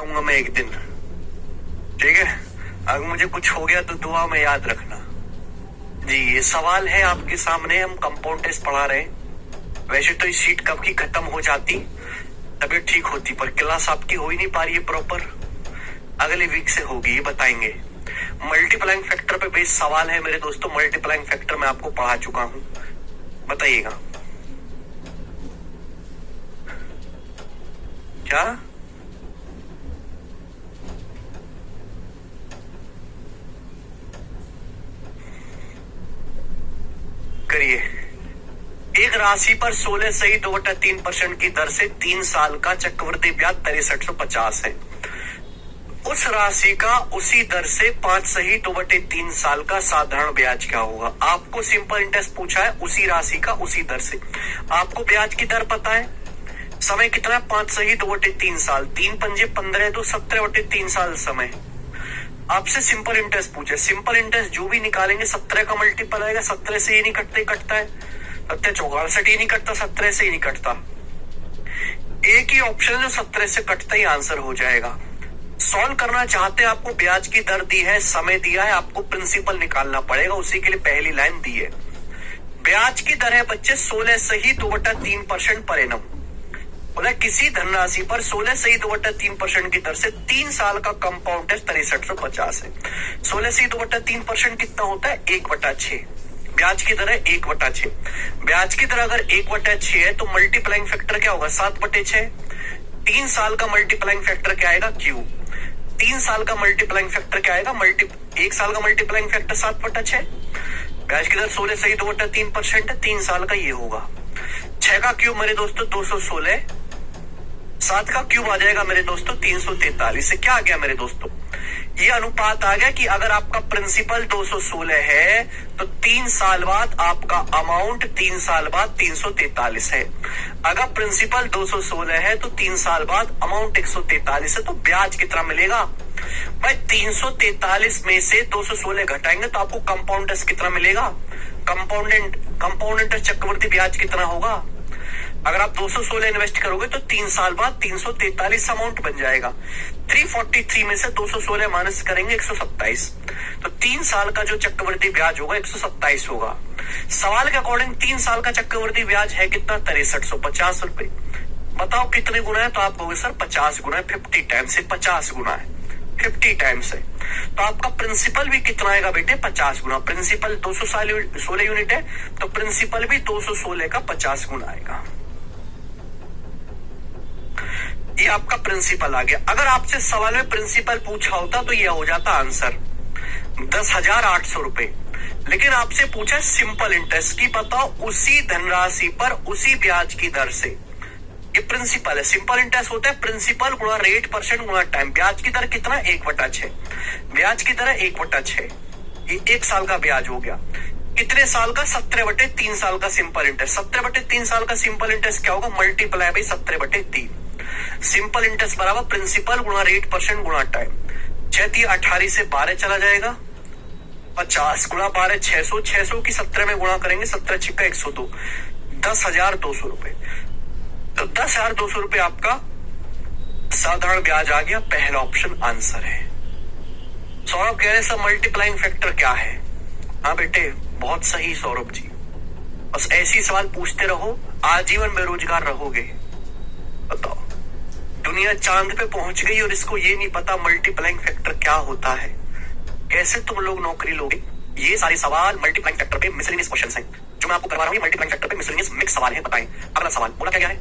आऊंगा मैं एक दिन, ठीक है। अगर मुझे कुछ हो गया तो दुआ में याद रखना जी। ये सवाल है आपके सामने, हम कंपाउंड टेस्ट पढ़ा रहे हैं। वैसे तो ये सीट कब की खत्म हो जाती, तबीयत ठीक होती, पर क्लास आपकी हो ही नहीं पा रही है प्रॉपर। अगले वीक से होगी, ये बताएंगे। मल्टीप्लाइंग फैक्टर पे बेस्ड सवाल है मेरे दोस्तों। मल्टीप्लाइंग फैक्टर मैं आपको पढ़ा चुका हूं, बताइएगा क्या। करिए। एक राशि पर 16 सही 2/3% की दर से 3 साल का चक्रवृद्धि ब्याज 6350 है। उस राशि का उसी दर से 5 सही 2/3 साल का साधारण ब्याज क्या होगा। आपको सिंपल इंटरेस्ट पूछा है, उसी राशि का उसी दर से। आपको ब्याज की दर पता है, समय कितना, 5 सही 2/3 साल, 3 पंजे 15 तो 17/3 साल समय। आपसे सिंपल इंटरेस्ट पूछे, सिंपल इंटरेस्ट जो भी निकालेंगे 17 का मल्टीपल आएगा। 17 से ये नहीं कटते, कटता है 17 64 ही नहीं कटता, 17 से ही नहीं कटता। एक ही ऑप्शन जो 17 से कटता ही आंसर हो जाएगा। सॉल्व करना चाहते हैं, आपको ब्याज की दर दी है, समय दिया है, आपको प्रिंसिपल निकालना पड़ेगा। उसी के लिए पहली लाइन दी है। ब्याज की दर है बच्चे 16 सही 2/3% पर एनम। बोला किसी धनराशि पर 16 सही 2/3% की दर से 3 साल का कंपाउंड टेस्ट 6350 है। 16 सही 2/3% कितना होता है, 1/6। ब्याज की दर है 1/6। ब्याज की दर अगर 1/6 है तो मल्टीप्लाइंग फैक्टर क्या होगा, 7/6। 3 साल का मल्टीप्लाइंग फैक्टर क्या आएगा, क्यू। 3 साल का मल्टीप्लाइंग फैक्टर क्या आएगा, 1 साल का मल्टीप्लाइंग फैक्टर 7/6। ब्याज की दर 16 सही 2/3% है, 3 साल का ये होगा। 6 का क्यूब मेरे दोस्तों 216, 7 का क्यूब आ जाएगा मेरे दोस्तों 343। से क्या आ गया मेरे दोस्तों, ये अनुपात आ गया कि अगर आपका प्रिंसिपल 216 है तो 3 साल बाद आपका अमाउंट 3 साल बाद 343 है। अगर प्रिंसिपल 216 है तो 3 साल बाद अमाउंट 143 है, तो ब्याज कितना मिलेगा भाई, 343 में से 216 घटाएंगे तो आपको कंपाउंड इंटरेस्ट कितना मिलेगा, कंपाउंड इंटरेस्ट चक्रवृद्धि ब्याज कितना होगा। अगर आप 216 इन्वेस्ट करोगे तो 3 साल बाद 343 अमाउंट बन जाएगा। 343 में से 216 माइनस करेंगे 127, तो 3 साल का जो चक्रवृद्धि ब्याज होगा 127 होगा। सवाल के अकॉर्डिंग 3 साल का चक्रवृद्धि ब्याज है कितना, 6350 रुपए। बताओ कितने गुना है, तो आप कहोगे सर 50 गुना है, 50 टाइम्स से 50 गुना है, 50 टाइम्स है। तो आपका प्रिंसिपल भी कितना आएगा बेटे, 50 गुना। प्रिंसिपल 216 यूनिट है तो प्रिंसिपल भी 216 का 50 गुना आएगा। ये आपका प्रिंसिपल आ गया। अगर आपसे सवाल में प्रिंसिपल पूछा होता तो ये हो जाता आंसर 10,800 रुपए। लेकिन आपसे पूछा सिंपल इंटरेस्ट की, बताओ उसी धनराशि पर उसी ब्याज की दर से। ये प्रिंसिपल है, सिंपल इंटरेस्ट होता है प्रिंसिपल गुणा रेट परसेंट गुणा टाइम। ब्याज की दर कितना, 1/6। ब्याज की दर है 1/6, ये 1 साल का ब्याज हो गया। कितने साल का, 17/3 साल का सिंपल इंटरेस्ट। 17/3 साल का सिंपल इंटरेस्ट क्या होगा, मल्टीप्लाई बाई 17/3। सिंपल इंटरेस्ट बराबर प्रिंसिपल गुणा रेट परसेंट गुणा टाइम। 6 18 से 12 चला जाएगा, 50 गुणा 12 600, 600 की 17 में गुणा करेंगे, 17 छिक्का 102, 10,200 रुपए। तो 10,200 रुपए आपका साधारण ब्याज आ गया। पहला ऑप्शन आंसर है। सौरभ कह रहे सर मल्टीप्लाइंग फैक्टर क्या है। हाँ बेटे बहुत सही सौरभ जी, बस ऐसी सवाल पूछते रहो, आजीवन बेरोजगार रहोगे। बताओ दुनिया चांद पे पहुंच गई और इसको ये नहीं पता मल्टीप्लाइंग फैक्टर क्या होता है, कैसे तुम लोग नौकरी लोगे। ये सारे सवाल मल्टीप्लाइंग फैक्टर पे मिसलेनियस क्वेश्चंस हैं जो मैं आपको करवा रहा हूं। मल्टीप्लाइंग फैक्टर पे मिसलेनियस मिक्स सवाल है, बताएं। अगला सवाल बोला क्या है,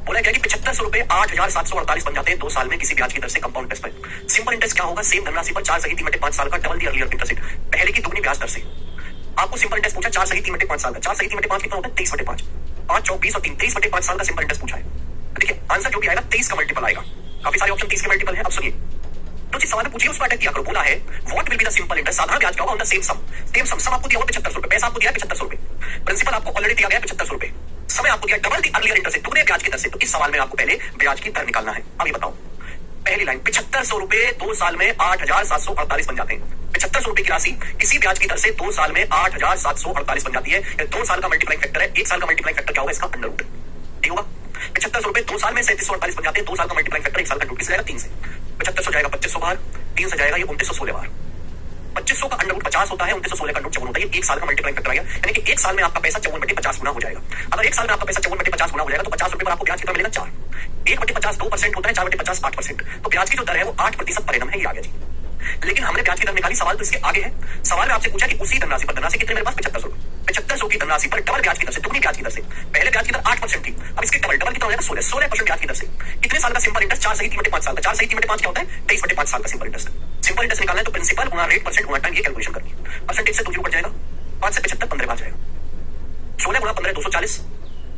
बोला क्या कि 7500 रुपए 8,748 बन जाते हैं 2 साल में किसी ब्याज की दर से कंपाउंड इंटरेस्ट पर। सिंपल इंटरेस्ट क्या होगा, सेम धनराशि पर 4 सही 3/5 साल का डबल द अर्लियर इंटरेस्ट, पहले की दुगनी ब्याज दर से। आपको सिंपल इंटरेस्ट पूछा 4 सही 3/5 साल का, 4 सही 3/5 कितना होता है, 23/5। 5 4 20 और 3 23/5 साल का सिंपल इंटरेस्ट पूछा है। देखिए आंसर जो भी आएगा 23 का मल्टीपल आएगा। काफी सारे ऑप्शन 30 के मल्टीपल है। अब सुनिए, तो जिस सवाल में पूछिए उसको अटैक किया करो। बोला है what will be the simple interest, साधारण ब्याज क्या होगा ऑन द सेम सम। सम आपको दिया हुआ 7500 रुपए, पैसा आपको दिया है 7500 रुपए, प्रिंसिपल आपको ऑलरेडी दिया गया है 7500 रुपए, समय आपको दिया डबल दी अर्लियर इंटरेस्ट दुगने ब्याज की दर से। तो इस सवाल में आपको पहले ब्याज की दर निकालना है। अब ये बताओ, पहली लाइन 7500 रुपए 2 साल में 8,748 बन जाते हैं। 7500 रुपए की राशि किसी ब्याज की दर से 2 साल में 8,748 बन जाती है। 2 साल का मल्टीप्लाइंग फैक्टर है, 1 साल का मल्टीप्लाइंग फैक्टर क्या होगा, इसका अंडर रूट। ठीक होगा, 7500 रुपए 2 साल में 3748 बन जाते हैं। 2 साल का मल्टीप्लाइंग फैक्टर 1 साल का रूट किस जाएगा, 3 से। 7500 जाएगा 2500 बार, 3 से जाएगा ये 2916 बार। 2500 का अंडर रूट 50 होता है, 2916 का अंडर रूट 54 होता है। ये एक साल का मल्टीप्लाई फैक्टर आ गया, यानी कि एक साल में आपका पैसा 54/50 गुना हो जाएगा। अगर एक साल में आपका पैसा 54/50 गुना हो जाएगा तो 50 रुपए पर आपको ब्याज कितना मिलेगा? 4। 1/50 2% होता है, 4/50 8%। तो ब्याज की जो दर है वो 8% पर एनम है। ये आ गया जी। लेकिन हमने ब्याज की दर निकाली, सवाल तो इसके आगे है। सवाल में आपसे पूछा कि उसी धनराशि पर, धनराशि कितने मेरे पास? 7500 की धनराशि पर डबल ब्याज की दर से, दुगनी ब्याज की दर से। पहले ब्याज की दर 8% थी, अब इसकी डबल कितना हो जाएगा? 16% ब्याज की दर से। कितने साल का सिंपल इंटरेस्ट? 4 सही 3/5 साल का। 4 सही 3/5 क्या होता है? 23/5 साल का सिंपल इंटरेस्ट। सिंपल इंटरेस्ट निकालना है तो प्रिंसिपल गुणा रेट परसेंट गुणा टाइम, ये कैलकुलेशन करनी है। परसेंटेज से 2 जीरो कट जाएगा, 5 से 75 15 बार जाएगा। 16 गुणा 15 240,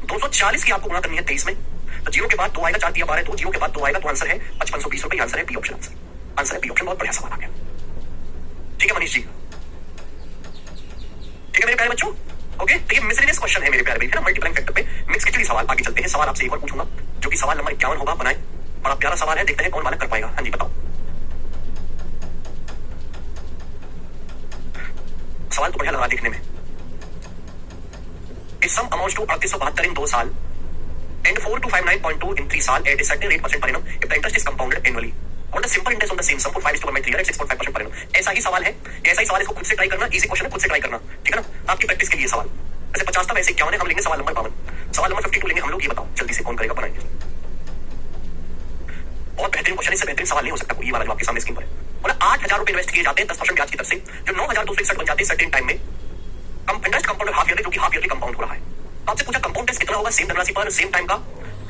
240 की आपको गुणा करनी है 23 में। तो जीरो के बाद 2 आएगा, 4 दिया 12 2, जीरो के बाद 2 आएगा तो आंसर है 5520 रुपए। आंसर है बी ऑप्शन। आंसर है बी ऑप्शन। बहुत बढ़िया सवाल आ गया। ठीक है मनीष जी, ठीक है मेरे प्यारे बच्चों। ओके, तो ये मिसलेनियस क्वेश्चन है मेरे प्यारे भाई, है ना, मल्टीप्लाइंग फैक्टर पे मिक्स खिचड़ी सवाल। आगे चलते हैं, सवाल आपसे एक और पूछूंगा जो कि सवाल नंबर 51 होगा। बनाए, बड़ा प्यारा सवाल है, देखते हैं कौन मालक कर पाएगा। हाँ जी बताओ। सवाल तो बढ़िया लगा देखने में। इफ सम अमाउंट्स टू 3872 इन 2 साल and 4259.2 in 3 साल at a certain rate % per annum if the interest is compounded annually on the simple interest on the same sum for 5/3 year at 6.5% per annum। ऐसा ही सवाल है, ऐसा ही सवाल, इसको खुद से ट्राई करना। इजी क्वेश्चन है, खुद से ट्राई करना, ठीक है ना, आपकी प्रैक्टिस के लिए सवाल। वैसे 50 था, वैसे 51 है। हम लेंगे सवाल नंबर 52। सवाल नंबर 52 लेंगे हम लोग। ये बताओ जल्दी से कौन करेगा? बनाएंगे। बहुत बेहतरीन क्वेश्चन, इससे बेहतरीन सवाल नहीं हो सकता कोई। ये वाला जो आपके सामने स्क्रीन पर है, बोला 8000 रुपए इन्वेस्ट किए जाते हैं 10% ब्याज की दर से, जो 9261 बन जाते हैं सर्टेन टाइम में। इंटरेस्ट कंपाउंड हाफ ईयरली, जो कि हाफ ईयरली कंपाउंड हो रहा है। आपसे पूछा कंपाउंड इंटरेस्ट कितना होगा सेम धनराशि पर सेम टाइम का,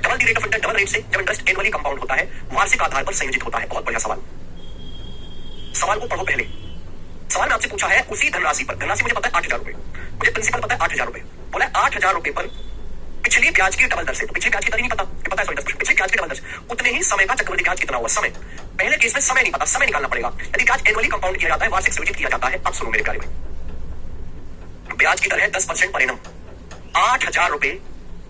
double the rate of interest, double rate से। जब इंटरेस्ट एनुअली कंपाउंड होता है, वार्षिक आधार पर संयोजित होता है। बहुत बढ़िया सवाल। सवाल को पढ़ो पहले। सवाल में आपसे पूछा है उसी धनराशि पर, धनराशि मुझे पता है 8000 रुपए, मुझे प्रिंसिपल पता है 8000 रुपए, बोला 8000 रुपए पर पिछली ब्याज की डबल दर से। तो पिछली ब्याज की दर ही नहीं पता, ये पता है 10%। पिछली ब्याज की डबल दर से उतने ही समय का चक्रवृद्धि ब्याज कितना हुआ? समय। पहले केस में समय नहीं पता, समय निकालना पड़ेगा। यदि ब्याज एनुअली कंपाउंड किया जाता है, वार्षिक संयोजित किया जाता है। अब सुनो मेरे प्यारे भाई, ब्याज की दर है 10% पर एनम। 8000 रुपए,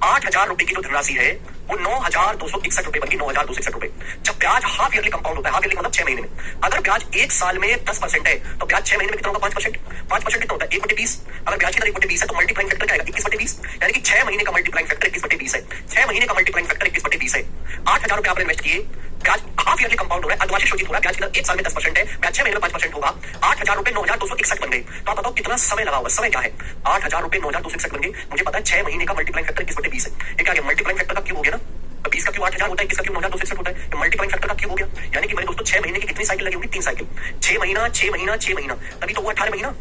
8000 रुपए की जो धनराशि है वो 9261 रुपए बन 9261 रुपए। जब ब्याज हाफ ईयरली कंपाउंड होता है, हाफ ईयरली मतलब 6 महीने में। अगर ब्याज एक साल में 10% है तो ब्याज 6 महीने में कितना होगा? 5%। 5% कितना होता है? 1/20। अगर ब्याज की दर 1/20 है तो मल्टीप्लाइंग फैक्टर क्या आएगा? 21/20। यानी कि 6 महीने का मल्टीप्लाइंग फैक्टर 21/20 है। 6 महीने का मल्टीप्लाइंग फैक्टर 21/20 है। 8000 रुपए आपने इन्वेस्ट किए, ब्याज हाफ ईयरली कंपाउंड हो रहा है, अर्धवार्षिक संयोजित हो रहा है। ब्याज की दर एक साल में 10% है, ब्याज 6 महीने में 5% होगा। 8000 रुपए 9261 बन गए। तो आप बताओ कितना समय लगा होगा? समय क्या है? 8000 रुपए 9261 बन गए। मुझे पता है 6 महीने का मल्टीप्लाइंग फैक्टर 21/20 है। ये क्या है? मल्टीप्लाइंग फैक्टर का क्यूब हो गया ना। 20 का क्यूब 8000 होता है, 21 का क्यूब 9261 होता है। मल्टीप्लाइंग फैक्टर का क्यूब हो गया। यानी कि मेरे दोस्तों 6 महीने की कितनी साइकिल लगी होंगी? 3 साइकिल। 6 महीना 6 महीना 6 महीना, तभी तो हुआ 18 महीना।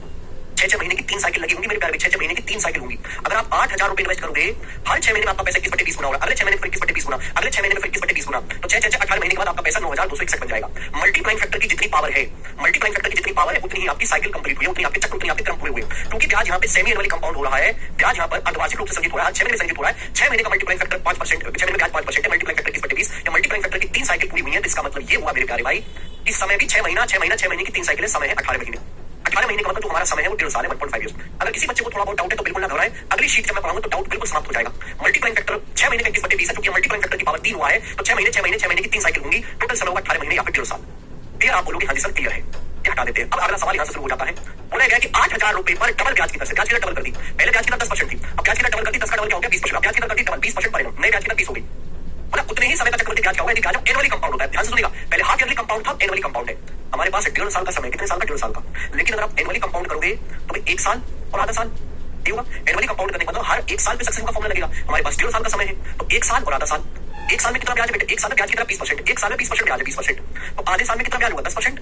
6 महीने की 3 साइकिल लगी होंगी मेरे प्यारे। 6 महीने की 3 साइकिल होंगी। अगर आप 8000 रुपए इन्वेस्ट करोगे, हर 6 महीने में आपका पैसा 21/20 गुना होगा। अगले 6 महीने में 21/20 गुना, अगले 6 महीने में 21/20 गुना, तो 6 18 महीने के बाद आपका पैसा 9261 बन जाएगा। मल्टीप्लाइंग फैक्टर की जितनी पावर है, मल्टीप्लाइंग फैक्टर की जितनी पावर है, उतनी ही आपकी साइकिल कंप्लीट हुई, उतनी आपके चक्र, उतनी आपके क्रम पूरे हुए। क्योंकि ब्याज यहाँ पे सेमी एनुअली कंपाउंड हो रहा है, ब्याज यहाँ पर अर्धवार्षिक रूप से संचित हो रहा है, 6 महीने में संचित हो रहा है। 6 महीने का मल्टीप्लाइंग फैक्टर 5%, 6 महीने में ब्याज 5% है, मल्टीप्लाइंग फैक्टर 21/20 या मल्टीप्लाइंग फैक्टर की 3 साइकिल पूरी हुई है। इसका मतलब ये हुआ मेरे प्यारे भाई, इस समय भी 6 महीना 6 महीना 6 महीने की 3 साइकिल है, समय है 18 महीने। 18 महीने का मतलब जो हमारा समय है वो 1.5 साल है, 1.5 ईयर्स। अगर किसी बच्चे को थोड़ा बहुत डाउट है तो बिल्कुल ना घबराएं, अगली शीट जब मैं पढ़ाऊंगा तो डाउट बिल्कुल समाप्त हो जाएगा। मल्टीप्लाइंग फैक्टर 6 महीने का 21/20 है, क्योंकि मल्टीप्लाइंग फैक्टर की पावर 3 हुआ है, तो 6 महीने 6 महीने 6 महीने की 3 साइकिल होंगी, टोटल समय होगा 18 महीने या फिर 1.5 साल। क्लियर? आप बोलोगे हाँ जी सर क्लियर है, ये हटा देते हैं। अब अगला सवाल यहाँ से शुरू हो जाता है। बोला गया कि 8000 रुपए पर डबल ब्याज की दर से, ब्याज की दर डबल कर दी। पहले ब्याज की दर 10% थी, अब ब्याज की दर डबल कर दी, 10 का डबल क्या हो गया? 20%। अब ब्याज की दर कर दी डबल 20% पर एनम, नए ब्याज की दर 20 हो गई। बोला उतने ही समय का चक्रवृद्धि ब्याज क्या होगा? यदि ब्याज एनुअली कंपाउंड होता है। ध्यान से सुनिएगा, पहले हाफ ईयरली कंपाउंड था, एनुअली कंपाउंड है। हमारे पास 1.5 साल का समय, कितने साल का? 1.5 साल का। लेकिन अगर आप एनुअली कंपाउंड करोगे तो भाई 1 साल और आधा साल ये होगा। एनुअली कंपाउंड करने का मतलब हर 1 साल पे सक्सेस का फॉर्मूला लगेगा। हमारे पास 1.5 साल का समय है, तो 1 साल और आधा साल। 1 साल में कितना ब्याज है बेटे? 1 साल में ब्याज की दर 20%, 1 साल में 20% ब्याज है, 20%। तो आधे साल में कितना ब्याज होगा? 10%।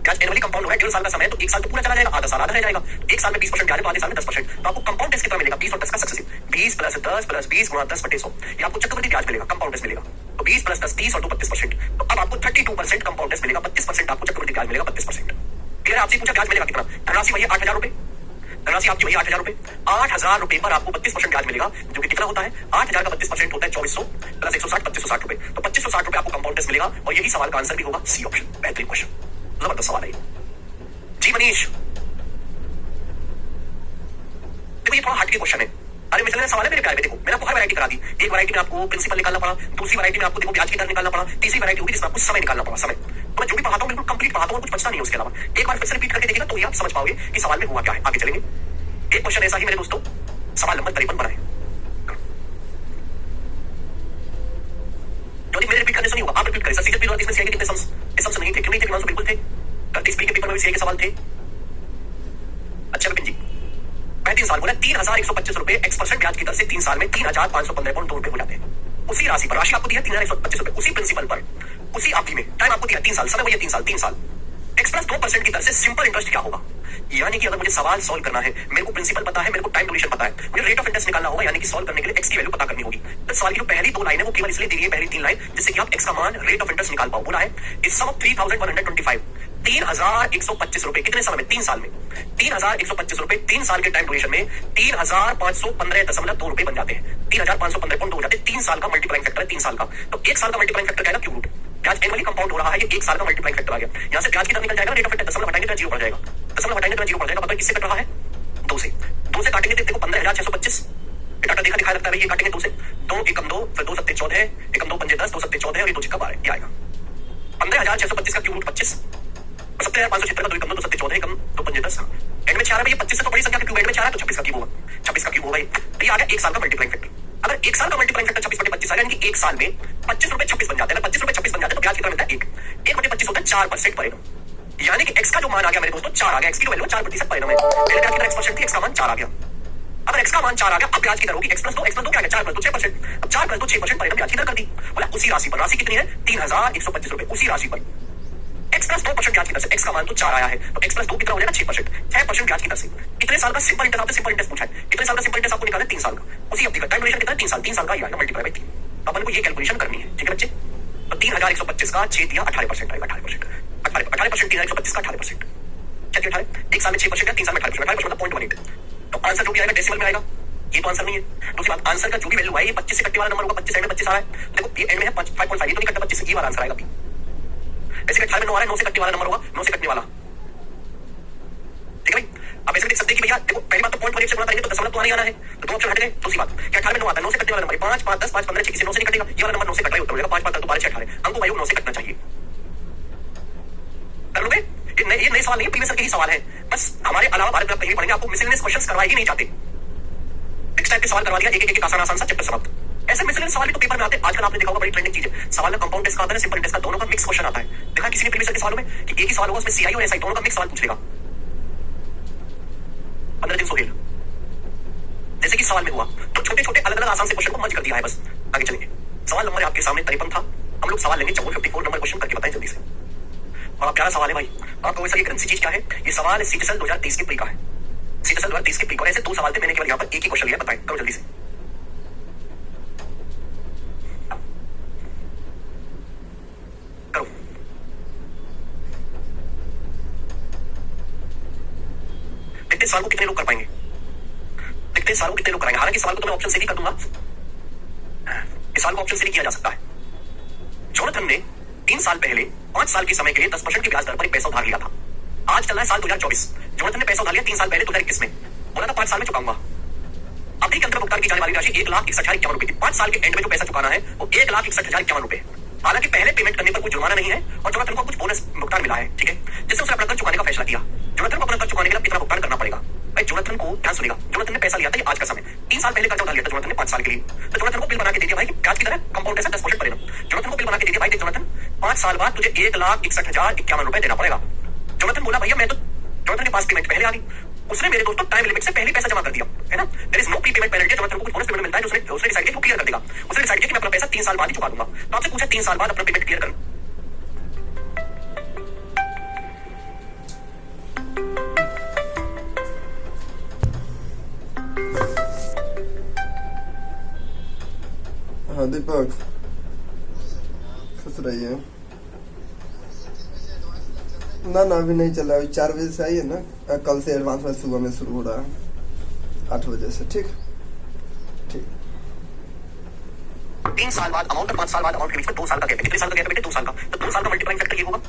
ब्याज एनुअली कंपाउंड हो रहा है, 1.5 साल का समय है, तो 1 साल तो पूरा चला जाएगा, आधा साल आधा रह जाएगा। 1 साल में 20% ब्याज है, तो आधे साल में 10%। तो आपको कंपाउंड टेस्ट कितना मिलेगा? 20 और 10 का सक्सेसिव, 20 + 10 + 20 गुणा 10/100, ये आपको चक्रवृद्धि ब्याज मिलेगा, कंपाउंड टेस्ट मिलेगा। तो 20 + 10 30 और 2 32%, तो अब आपको 32% कंपाउंड टेस्ट मिलेगा, 32% आपको चक्रवृद्धि ब्याज मिलेगा, 32%। क्लियर? आपसे पूछा ब्याज मिलेगा कितना? धनराशि वही 8000 रुपए, धनराशि आपकी वही 8000 रुपए। 8000 रुपए पर आपको 32% ब्याज मिलेगा, जो कि कितना होता है? 8000 का 32% होता है 2400 + 160 2560 रुपए। तो 2560 रुपए आपको कंपाउंड टेस्ट मिलेगा, और यही सवाल का आंसर भी होगा सी ऑप्शन। बेहतरीन क्वेश्चन, जबरदस्त सवाल है जी मनीष। देखो ये थोड़ा हटके क्वेश्चन है। अरे मिसल सवाल है मेरे प्यारे। देखो मैंने आपको हर वैरायटी करा दी। एक वैरायटी में आपको प्रिंसिपल निकालना पड़ा, दूसरी वैरायटी में आपको देखो ब्याज की दर निकालना पड़ा, तीसरी वैरायटी होगी जिसमें आपको समय निकालना पड़ा। समय तो मैं जो भी पढ़ाता हूँ बिल्कुल कंप्लीट पढ़ाता हूँ, कुछ बचता नहीं है उसके अलावा। एक बार फिर से रिपीट करके देखिएगा तो ही आप समझ पाओगे कि सवाल में हुआ क्या है। आगे चलेंगे। एक क्वेश्चन ऐसा ही मेरे दोस्तों, सवाल नंबर 53 बनाए। मेरे रिपीट करने से नहीं होगा, आप रिपीट करें। सर सीधे इसमें कितने सम्स प्री के पेपर में भी सीए के सवाल थे। अच्छा विपिन जी, मैं 3 साल बोला 3,125 रुपए x% ब्याज की दर से 3 साल में 3,515.2 रुपए हो जाते हैं। उसी राशि पर, राशि आपको दिया 3,125 रुपए, उसी प्रिंसिपल पर, उसी अवधि में, टाइम आपको दिया 3 साल, समय वही 3 साल, 3 साल x प्लस 2% की दर से सिंपल इंटरेस्ट क्या होगा? यानी कि अगर मुझे सवाल सॉल्व करना है, मेरे को प्रिंसिपल पता है, मेरे को टाइम ड्यूरेशन पता है, मुझे रेट ऑफ इंटरेस्ट निकालना होगा, यानी कि सॉल्व करने के लिए x की वैल्यू पता करनी होगी। तो सवाल की जो पहली 2 लाइन है वो केवल इसलिए दी गई है, पहली 3 लाइन, जिससे कि आप x का मान, रेट ऑफ इंटरेस्ट निकाल पाओ। बोला है इस सम ऑफ 3,125, 3,125 रुपए कितने समय में? 3 साल में। 3,125 रुपए 3 साल के टाइम ड्यूरेशन में 3,515.2 रुपए बन जाते हैं। 3,515.2 हो जाते हैं। 3 साल का मल्टीप्लाइंग फैक्टर है, 3 साल का। तो 1 साल का मल्टीप्लाइंग फैक्टर क्या है? Cube root. ब्याज एनुअली कंपाउंड हो रहा है, ये 1 साल का मल्टीप्लाइंग फैक्टर आ गया। यहां से ब्याज की दर निकल जाएगा, रेट ऑफ इंटरेस्ट दशमलव हटाएंगे तो 0 पड़ जाएगा, दशमलव हटाएंगे तो 0 पड़ जाएगा। बताओ किससे कट रहा है? 2 से। 2 से काटेंगे तो देखो 15,625, डाटा देखा दिखाया लगता है, ये काटेंगे 2 से। 2 एकम 2, फिर 2 सत्ते 14, एकम 2 पंजे 10, 2 सत्ते 14 और ये 2 चिक्का 12, ये आएगा 15,625 का क्यूब रूट 25, 70,576 का 2 एकम 2, 2 सत्ते 14, एकम 2 पंजे 10। एंड में 4 है, ये 25 से तो बड़ी संख्या का क्यूब एंड में 4 है तो 26 का क्यूब होगा, 26 का क्यूब होगा। तो ये आ गया 1 साल का मल्टीप्लाइंग फैक्टर। अगर 1 साल का मल्टीप्लाइंग फैक्टर 26/25 आ गया, यानी कि 1 साल में 25 रुपए 26 बन जाते हैं। 25 रुपए 26 बन जाते हैं तो ब्याज कितना मिलता है? 1/25 होता है 4% पर एनम। यानी कि x का जो मान आ गया मेरे दोस्तों 4 आ गया, x की जो वैल्यू 4% पर एनम है। पहले ब्याज की दर x% थी, x का मान 4 आ गया। अब x का मान 4 आ गया, अब ब्याज की दर होगी x + 2, x + 2 क्या है? 4 + 2 6%। अब 4 + 2 6% पर एनम ब्याज की दर कर दी। बोला उसी राशि पर, राशि कितनी है? 3,125 रुपए, उसी राशि पर x + 2% ब्याज की दर से, x का मान तो 4 आया है तो x + 2 कितना हो जाएगा? 6%। 6% ब्याज की दर से कितने साल का सिंपल इंटरेस्ट? आपसे सिंपल इंटरेस्ट पूछा है, कितने साल का सिंपल इंटरेस्ट आपको निकालना है? 3 साल का। उसी अवधि का टाइम ड्यूरेशन कितना है? 3 साल। 3 साल का ये आएगा मल्टीप्लाई बाय 3। अपन को ये कैलकुलेशन करनी है, ठीक है बच्चे? तो 3,125 का 6 दिया 18% आएगा, 18%। 18% 3,125 का 18%, क्या 18? 1 साल में 6% है, 3 साल में 18%, 18% मतलब 0.18। तो आंसर जो भी आएगा डेसिमल में आएगा, ये तो आंसर नहीं है। दूसरी बात, आंसर का जो भी वैल्यू है ये 25 से कटने वाला नंबर होगा, 25 एंड में 25 आ रहा है, देखो ये एंड में है 5.5, ये तो नहीं कटता 25 से, ये वाला आंसर आएगा। ऐसे 18 में 9 आ रहा है, 9 से कटने वाला नंबर होगा, 9 से कटने वाला, ठीक है भाई? अब ऐसे देख सकते हैं कि भैया देखो पहली बात तो 0.18 से गुणा करेंगे तो दशमलव तो आने आना है, तो 2 ऑप्शन हट गए। दूसरी बात कि 18 में 9 आता है, 9 से कटने वाला नंबर 5, 5, 10, 5, 15, 6 से 9 से नहीं कटेगा, ये वाला नंबर 9 से कट रहा है, उत्तर हो जाएगा 5, 5, 10, 12, 6, 18। हमको भाई 9 से कटना चाहिए, कर लोगे? ये नए सवाल नहीं, प्रीवियस के ही सवाल है। बस हमारे अलावा भारत में कहीं पढ़ेंगे, आपको मिसलेनियस क्वेश्चंस करवाए ही नहीं जाते। नेक्स्ट टाइप के सवाल करवा दिया, एक आसान आसान सा चैप्टर समाप्त। ऐसे मिसलेनियस सवाल भी तो पेपर में आते हैं। आजकल आपने देखा होगा बड़ी ट्रेंडिंग चीज है, सवाल में कंपाउंड टेस्ट का आता है, सिंपल टेस्ट का, दोनों का मिक्स क्वेश्चन आता है। देखा किसी ने प्रीवियस के सवालों में कि एक ही सवाल होगा, उसमें सीआई और एसआई दोनों का मिक्स सवाल पूछ लेगा। 15 दिन सोहेल जैसे कि सवाल में हुआ, तो छोटे छोटे अलग अलग आसान से क्वेश्चन को मर्ज कर दिया है। बस आगे चलेंगे। सवाल नंबर आपके सामने 53 था, हम लोग सवाल लेंगे 54 नंबर क्वेश्चन करके बताएं जल्दी से। और प्यारा सवाल है भाई, आपको वैसा ये करेंसी चीज क्या है? ये सवाल सीटीएसएल 2023 के प्री का है, सीटीएसएल 2023 के प्री का। ऐसे 2 सवाल थे, मैंने केवल यहाँ पर एक ही क्वेश्चन लिया, बताएं करो जल्दी से। करो देखते सवाल को कितने लोग कर पाएंगे, देखते सवाल को कितने लोग कराएंगे। हालांकि सवाल को तो मैं ऑप्शन से भी कर दूंगा, इस सवाल को ऑप्शन से भी किया जा सकता है। जोनाथन ने 3 साल पहले 5 साल के समय के लिए 10% की ब्याज दर पर एक पैसा उधार लिया था। आज चल रहा है साल 2024, जोनाथन ने पैसा उधार लिया 3 साल पहले 2021 में, बोला था 5 साल में चुकाऊंगा। अवधि के अंदर भुगतान की जाने वाली राशि 1,61,51 रुपए थी। 5 साल के एंड में जो पैसा चुकाना है वो 1,61,51 रुपए। हालांकि पहले पेमेंट करने पर कोई जुर्माना नहीं है और जोनाथन को कुछ बोनस भुगतान मिला है, ठीक है, जिससे उसने अपना कर्ज चुकाने का फैसला किया। जोनाथन को अपना कर्ज चुकाने के लिए कितना भुगतान करना पड़ेगा? भाई जोनाथन को ध्यान सुनेगा, जोनाथन ने पैसा लिया था, आज का समय 3 साल पहले कर्ज उधार लिया था जोनाथन ने 5 साल के लिए। तो जोनाथन को बिल बना के दे दिया भाई कि ब्याज की दर कंपाउंड है 10% पर एनम। जोनाथन को बिल बना के दे दिया भाई, देख जोनाथन 5 साल बाद तुझे 1,61,51 रुपए देना पड़ेगा। जोनाथन बोला भैया मैं तो, जोनाथन के पास पेमेंट पहले आ गई, उसने मेरे दोस्तों टाइम लिमिट से पहले पैसा जमा कर दिया, है ना? There is no pre payment penalty. Jonathan को कुछ बोनस पेमेंट मिलता है, उसने डिसाइड किया कि वो क्लियर कर देगा। उसने डिसाइड किया कि मैं अपना पैसा 3 साल बाद ही चुका दूंगा। तो आपसे पूछा 3 साल बाद अपना पेमेंट क्लियर कर, हाँ दीपक खुश रहिए। ना अभी नहीं चल रहा, अभी 4 बजे से आइए ना, कल से एडवांस में सुबह में शुरू हो रहा है 8 बजे से, ठीक 3 साल बाद अमाउंट और 5 साल बाद अमाउंट के बीच में 2 साल का गैप है। कितने साल का गैप है बेटे? 2 साल का। तो 2 साल का मल्टीप्लाइंग फैक्टर ये होगा,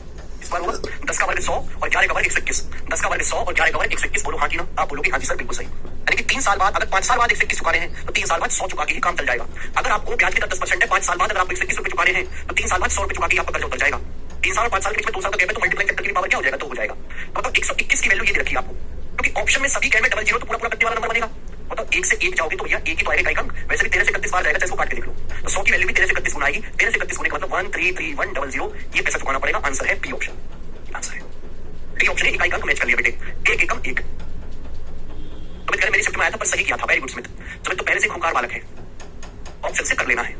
इस बार होगा 10 का वर्ग 100 और 11 का वर्ग 121। 10 का वर्ग 100 और 11 का वर्ग 121। बोलो हाँ की ना? आप बोलोगे हाँ जी सर बिल्कुल सही। यानी कि 3 साल बाद, अगर 5 साल बाद 121 चुका रहे हैं तो 3 साल बाद 100 चुका के ही काम चल जाएगा। अगर आपको ब्याज की दर 10% है, 5 साल बाद अगर आप 121 रुपए चुका रहे हैं तो 3 साल बाद 100 रुपए चुका के आपका कर्ज उतर जाएगा। 3 साल और 5 साल के बीच में 2 साल का गैप है, तो मल्टीप्लाइंग फैक्टर की पावर क्या हो जाएगा? 2 हो जाएगा। मतलब 121 की वैल्यू ये दे रखी है आपको, क्योंकि ऑप्शन में सभी गैप में डबल जीरो तो पूरा पूरा कटने वाला नंबर बनेगा। मतलब 1 से 1 जाओगे तो भैया एक ही तो आएगा इकाई अंक, वैसे भी 13 से 31 बार जाएगा, इसको काट के देख लो। तो 100 की वैल्यू भी 13 से 31 गुना आएगी। 13 से 31 गुने का मतलब 133100, ये पैसा चुकाना पड़ेगा। आंसर है बी ऑप्शन, आंसर है। ठीक है ऑप्शन ए इकाई का अंक मैच कर लिया बेटे, एक एकम एक। सुमित कह रहे मेरी शिफ्ट में आया था पर सही किया था, वेरी गुड सुमित। सुमित तो पहले से खूंखार बालक है, ऑप्शन से कर लेना है।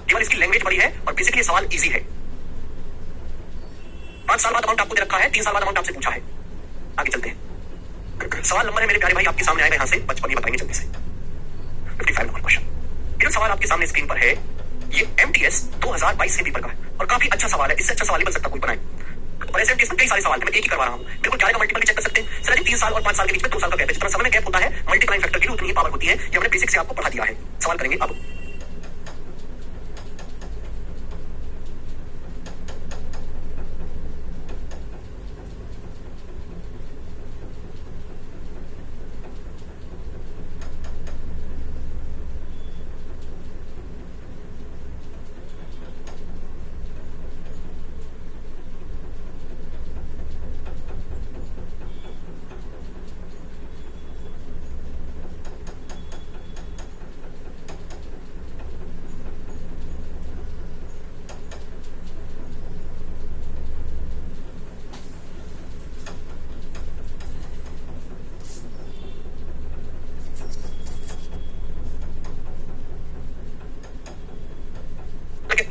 केवल इसकी लैंग्वेज बड़ी है और बेसिकली सवाल इजी है। 5 साल बाद अमाउंट आपको दे रखा है, 3 साल बाद अमाउंट आपसे पूछा है। आगे चलते हैं। सवाल नंबर है मेरे प्यारे भाई आपके सामने आएगा, यहां से 55 बताएंगे जल्दी से। 55 नंबर क्वेश्चन। ये जो सवाल आपके सामने स्क्रीन पर है ये MTS 2022 से पेपर का है और काफी अच्छा सवाल है, इससे अच्छा सवाल नहीं बन सकता कोई बनाए। और ऐसे MTS में कई सारे सवाल थे, मैं एक ही करवा रहा हूं। बिल्कुल क्या मल्टीपल भी चेक कर सकते हैं। सर 3 साल और 5 साल के बीच में 2 साल का गैप है, जितना समय में गैप होता है मल्टीप्लाइंग फैक्टर की भी उतनी ही पावर होती है। ये हमने बेसिक से आपको पढ़ा दिया है। सवाल करेंगे अब।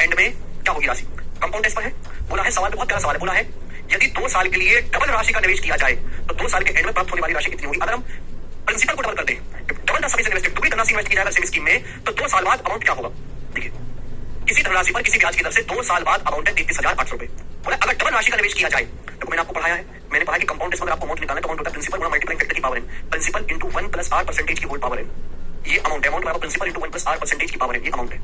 एंड में क्या होगी राशि? कंपाउंड टेस्ट पर है। बोला है सवाल बहुत प्यारा सवाल है, बोला है यदि 2 साल के लिए डबल राशि का निवेश किया जाए तो 2 साल के एंड में प्राप्त होने वाली राशि कितनी होगी? अगर हम प्रिंसिपल को डबल कर दें, डबल राशि से इन्वेस्ट, डुप्लीकेट राशि इन्वेस्ट की जाएगा सेम स्कीम में, तो 2 साल बाद अमाउंट क्या होगा? देखिए किसी धनराशि पर किसी ब्याज की दर से 2 साल बाद अमाउंट है 33,800 रुपए। बोला अगर डबल राशि का निवेश किया जाए, तो मैंने आपको पढ़ाया है, मैंने पढ़ा कि कंपाउंड टेस्ट में आपको अमाउंट निकालना है तो अमाउंट होता है प्रिंसिपल गुणा मल्टीप्लाइंग फैक्टर की पावर है, प्रिंसिपल इंटू 1 + r% की होल पावर है। ये अमाउंट है, अमाउंट बराबर प्रिंसिपल इंटू 1 + r% की पावर है, ये अमाउंट है।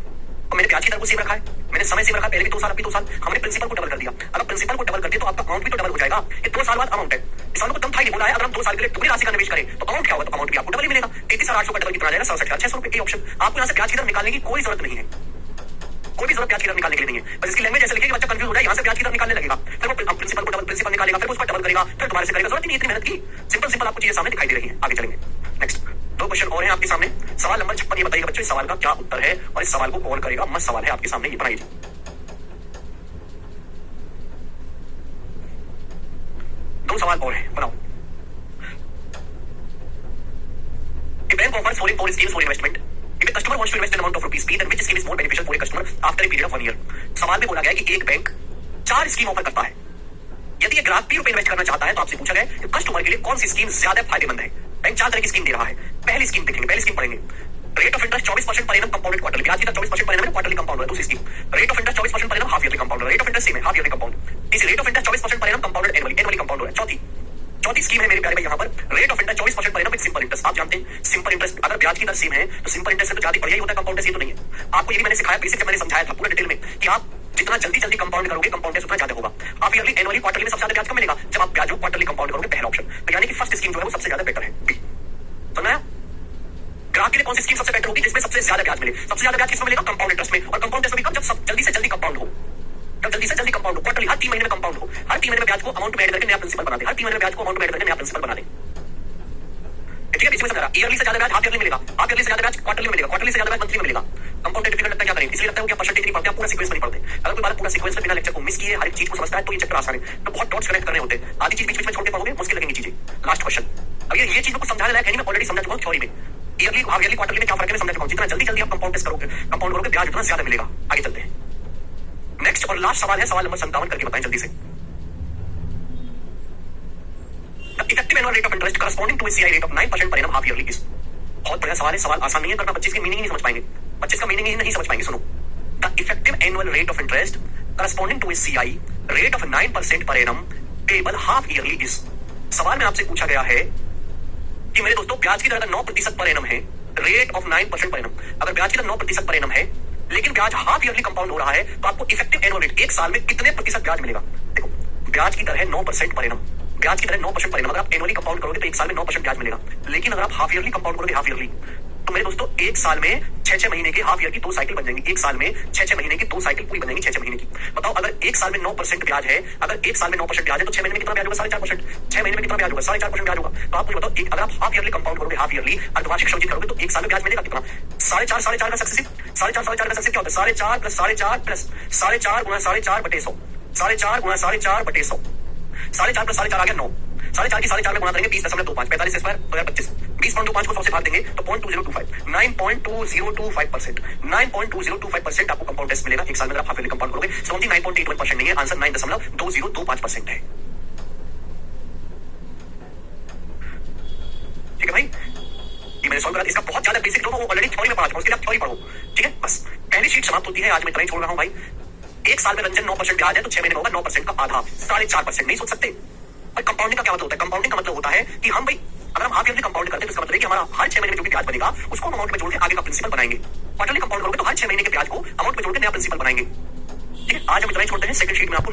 और मैंने ब्याज की दर को सेम रखा है, मैंने समय सेम रखा, पहले भी 2 साल, अभी 2 साल, हमने प्रिंसिपल को डबल कर दिया। अगर प्रिंसिपल को डबल करते तो आपका अमाउंट भी तो डबल हो जाएगा। ये 2 साल बाद अमाउंट है, किसानों को दम था ही बोला है अगर हम 2 साल के लिए पूरी राशि का निवेश करें तो अमाउंट क्या होगा? तो अमाउंट भी आपको डबल ही मिलेगा। 33,800 का डबल कितना आ जाएगा? 67,600 रुपए। ऑप्शन आपको यहाँ से ब्याज की दर निकालने की कोई जरूरत नहीं है, कोई भी जरूरत ब्याज की दर निकालने के लिए नहीं है। बस इसकी लैंग्वेज ऐसे लिखिए कि बच्चा कंफ्यूज हो जाए, यहाँ से ब्याज की दर निकालने लगेगा, फिर वो प्रिंसिपल को डबल प्रिंसिपल निकालेगा, फिर उसका डबल करेगा, फिर तुम्हारे से करेगा। जरूरत नहीं इतनी मेहनत की, सिंपल सिंपल आपको चीजें सामने दिखाई दे रही है। आगे चलेंगे। नेक्स्ट 2 क्वेश्चन और हैं आपके सामने। सवाल नंबर 56 ये बताइएगा बच्चों इस सवाल का क्या उत्तर है और इस सवाल को कौन करेगा? मस्त सवाल है आपके सामने, ये बनाइए। 2 सवाल और हैं, बनाओ। A bank offers four schemes for investment. If a customer wants to invest an amount of rupees P, then which scheme is more beneficial for a customer after a period of 1 year? सवाल में बोला गया है कि एक bank 4 scheme offer करता है। यदि एक ग्राहक ₹P इन्वेस्ट करना चाहता है तो आपसे पूछा गया कि कस्टमर के लिए कौन सी स्कीम ज्यादा फायदेमंद है? बैंक 4 तरह की स्कीम दे रहा है। पहली स्कीम देखेंगे, पहली स्कीम पढ़ेंगे। Rate of interest 24% per annum compounded quarterly, ब्याज की दर 24% पर एनम क्वार्टरली कंपाउंड है। दूसरी scheme rate of interest 24% per annum half yearly compound, rate of interest same है, हाफ ईयरली कंपाउंड। तीसरी rate of interest 24% per annum compounded annually compound है। चौथी scheme है मेरे प्यारे भाई यहाँ पर rate of interest 24% per annum with simple interest. आप जानते हैं सिंपल इंटरेस्ट अगर ब्याज की दर सेम है तो सिंपल इंटरेस्ट से तो ज्यादा बढ़िया ही होता है, कंपाउंड से तो नहीं है। आपको ये भी मैंने सिखाया, बेसिक जब मैंने समझाया था पूरा डिटेल में कि आप जितना जल्दी कंपाउंड करोगे कंपाउंड उतना ज्यादा होगा। हाफ ईयरली एनुअली क्वार्टरली में सबसे ज्यादा ब्याज कब मिलेगा? जब आप ब्याज को क्वार्टरली कंपाउंड करोगे, पहला ऑप्शन। तो यानी कि फर्स्ट स्कीम जो है वो सबसे ज्यादा बेटर है, बी। समझ आया? ग्राहक के लिए कौन सी स्कीम सबसे बेटर होगी? जिसमें सबसे ज्यादा ब्याज मिले। सबसे ज्यादा ब्याज किसमें मिलेगा? कंपाउंड इंटरेस्ट में। और कंपाउंड इंटरेस्ट में कब? जब जल्दी से जल्दी कंपाउंड हो, जब जल्दी से जल्दी कंपाउंड हो, क्वार्टरली हर 3 महीने में कंपाउंड हो, हर 3 महीने में ब्याज को अमाउंट में ऐड करके नया प्रिंसिपल बना दे, हर 3 महीने में ब्याज को अमाउंट में ऐड करके नया प्रिंसिपल बना दे। ठीक है, इसमें समझ रहा? ईयरली से ज्यादा ब्याज हाफ ईयरली मिलेगा, हाफ ईयरली से ज्यादा ब्याज क्वार्टरली मिलेगा, क्वार्टरली से ज्यादा ब्याज मंथली में मिलेगा। कंपाउंड डिफिकल्ट लगता है, क्या करें? इसलिए लगता है क्या परसेंटेज नहीं पढ़ते, पूरा सीक्वेंस नहीं पढ़ते। अगर कोई बार पूरा सीक्वेंस बिना लेक्चर को मिस किए हर एक चीज को समझता है तो ये चैप्टर आसान है। तो बहुत डॉट्स कनेक्ट करने होते हैं, आधी चीज बीच में छोड़ के पढ़ोगे मुश्किल लगेंगी चीजें। लास्ट क्वेश्चन, अब ये चीज को समझाने लायक है नहीं, मैं ऑलरेडी समझा चुका हूं थ्योरी में। ईयरली हाफ ईयरली क्वार्टरली में क्या फर्क है समझा चुका हूं। जितना जल्दी आप कंपाउंड टेस्ट करोगे ब्याज उतना ज्यादा मिलेगा। आगे चलते हैं। नेक्स्ट और लास्ट सवाल है, सवाल नंबर 57 करके बताएं जल्दी से। The effective annual rate of interest corresponding to a CI rate of 9% per annum half yearly is। बहुत बढ़िया सवाल है, सवाल आसान नहीं है करना, 25 की मीनिंग नहीं समझ पाएंगे, 25 का मीनिंग ही नहीं समझ पाएंगे। सुनो, the effective annual rate of interest corresponding to a CI rate of 9% per annum payable half yearly is. सवाल में आपसे पूछा गया है कि मेरे दोस्तों ब्याज की दर अगर 9% पर एनम है, रेट ऑफ 9% पर एनम, अगर ब्याज की दर 9% पर एनम है लेकिन ब्याज हाफ ईयरली कंपाउंड हो रहा है तो आपको इफेक्टिव एनुअल रेट एक साल में कितने प्रतिशत ब्याज मिलेगा? देखो ब्याज की दर है 9% पर एनम, ब्याज की दर 9% पर एनम। अगर आप एनुअली कंपाउंड करोगे तो एक साल में 9% ब्याज मिलेगा, लेकिन अगर आप हाफ ईयरली कंपाउंड करोगे हाफ ईयरली तो मेरे दोस्तों एक साल में 6-6 महीने के हाफ ईयर की 2 साइकिल बन जाएंगी। एक साल में 6-6 महीने की 2 साइकिल पूरी बन जाएंगी 6-6 महीने की। बताओ अगर एक साल में 9% ब्याज है, अगर एक साल में 9% ब्याज है तो 6 महीने में कितना ब्याज होगा? 4.5%। 6 महीने में कितना ब्याज होगा? 4.5% ब्याज होगा। तो आप मुझे बताओ अगर आप हाफ ईयरली कंपाउंड करोगे, हाफ ईयरली अर्धवार्षिक संचित करोगे तो एक साल में ब्याज मिलेगा कितना? 4.5 का सक्सेसिव, 4.5 का सक्सेसिव क्या होता है? 4.5 + 4.5 + 4.5 गुणा 4.5/100, 4.5 गुणा 4.5 बटे 100, 4.5 प्लस 4.5 आ गया 9, 4.5 की 4.5 में गुणा करेंगे 20.25, 45 स्क्वायर 2025, 20.25 को 100 से भाग देंगे तो 0.2025, 9.2025%, 9.2025% आपको कंपाउंड टेस्ट मिलेगा। एक साल में अगर आप हाफ ईयरली कंपाउंड करोगे, समथिंग 9.81% नहीं है, आंसर 9.2025% है। ठीक है भाई, ये मैंने सॉल्व करा। इसका बहुत ज्यादा बेसिक लोगों को ऑलरेडी थ्योरी में पढ़ा चुका हूं, उसके लिए आप थ्योरी पढ़ो। ठीक है, बस पहली शीट समाप्त होती है। आज मैं इतना ही छोड़ रहा हूं भाई। एक साल में रंजन 9% ब्याज है तो 6 महीने में होगा 9% का आधा, 4.5%। नहीं सोच सकते। और कंपाउंडिंग का क्या मतलब होता है? कंपाउंडिंग का मतलब होता है कि हम भाई अगर हम हाफ ईयरली कंपाउंड करते हैं तो इसका मतलब है कि हमारा हर 6 महीने में जो भी ब्याज बनेगा उसको अमाउंट में जोड़ के आगे का प्रिंसिपल बनाएंगे। क्वार्टरली कंपाउंड करोगे तो हर 6 महीने के ब्याज को अमाउंट में जोड़ के नया प्रिंसिपल बनाएंगे। ठीक है, आज हम इतना ही छोड़ते हैं। सेकंड शीट में आपको